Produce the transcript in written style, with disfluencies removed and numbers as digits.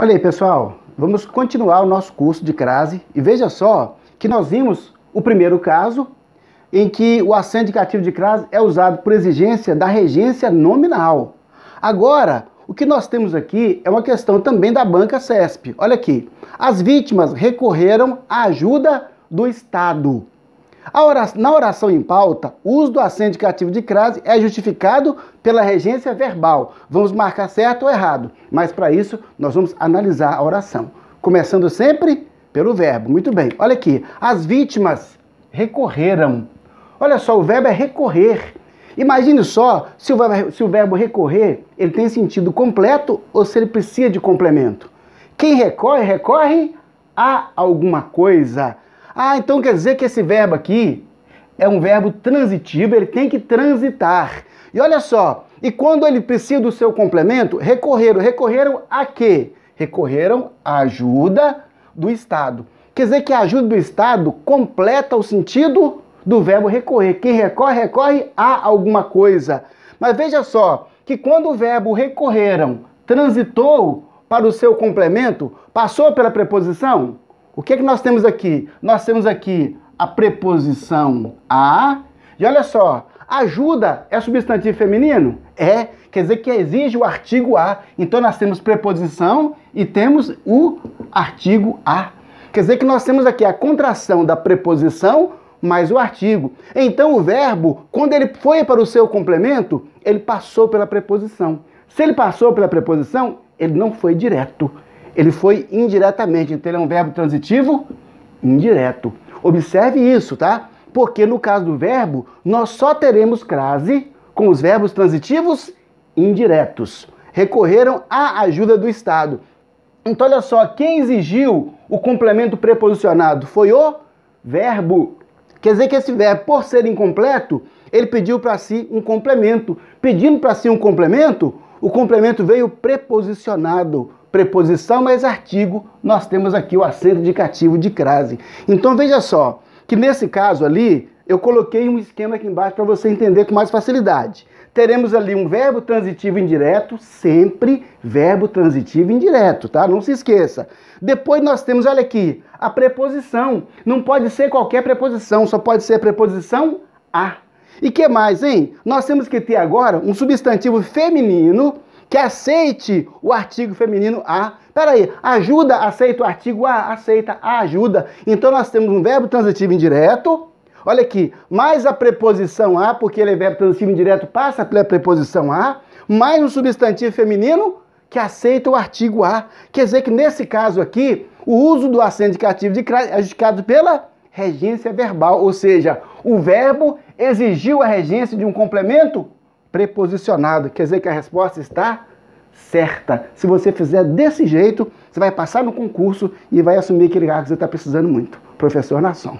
Olha aí, pessoal, vamos continuar o nosso curso de crase e veja só que nós vimos o primeiro caso em que o acento indicativo de crase é usado por exigência da regência nominal. Agora, o que nós temos aqui é uma questão também da banca CESP. Olha aqui, as vítimas recorreram à ajuda do Estado. Na oração em pauta, o uso do acento indicativo de crase é justificado pela regência verbal. Vamos marcar certo ou errado, mas para isso nós vamos analisar a oração. Começando sempre pelo verbo. Muito bem, olha aqui, as vítimas recorreram. Olha só, o verbo é recorrer. Imagine só se o verbo recorrer, ele tem sentido completo ou se ele precisa de complemento. Quem recorre, recorre a alguma coisa. Então quer dizer que esse verbo aqui é um verbo transitivo, ele tem que transitar. E olha só, e quando ele precisa do seu complemento, recorreram a quê? Recorreram à ajuda do Estado. Quer dizer que a ajuda do Estado completa o sentido do verbo recorrer. Quem recorre, recorre a alguma coisa. Mas veja só, que quando o verbo recorreram transitou para o seu complemento, passou pela preposição? O que é que nós temos aqui? Nós temos aqui a preposição a, e olha só, ajuda é substantivo feminino? É, quer dizer que exige o artigo a. Então nós temos preposição e temos o artigo a. Quer dizer que nós temos aqui a contração da preposição mais o artigo. Então o verbo, quando ele foi para o seu complemento, ele passou pela preposição. Se ele passou pela preposição, ele não foi direto. Ele foi indiretamente, então ele é um verbo transitivo indireto. Observe isso, tá? Porque no caso do verbo, nós só teremos crase com os verbos transitivos indiretos. Recorreram à ajuda do Estado. Então olha só, quem exigiu o complemento preposicionado foi o verbo. Quer dizer que esse verbo, por ser incompleto, ele pediu para si um complemento. Pedindo para si um complemento, o complemento veio preposicionado. Preposição mais artigo, nós temos aqui o acento indicativo de crase. Então veja só, que nesse caso ali, eu coloquei um esquema aqui embaixo para você entender com mais facilidade. Teremos ali um verbo transitivo indireto, sempre verbo transitivo indireto, tá? Não se esqueça. Depois nós temos, olha aqui, a preposição. Não pode ser qualquer preposição, só pode ser a preposição a. E que mais, hein? Nós temos que ter agora um substantivo feminino que aceite o artigo feminino a. Peraí, ajuda, aceita o artigo a, aceita a ajuda. Então nós temos um verbo transitivo indireto, olha aqui, mais a preposição a, porque ele é verbo transitivo indireto, passa pela preposição a, mais um substantivo feminino que aceita o artigo a. Quer dizer que nesse caso aqui, o uso do acento indicativo de crase é justificado pela regência verbal, ou seja, o verbo exigiu a regência de um complemento preposicionado. Quer dizer que a resposta está certa. Se você fizer desse jeito, você vai passar no concurso e vai assumir aquele cargo que você está precisando muito. Professor Nação.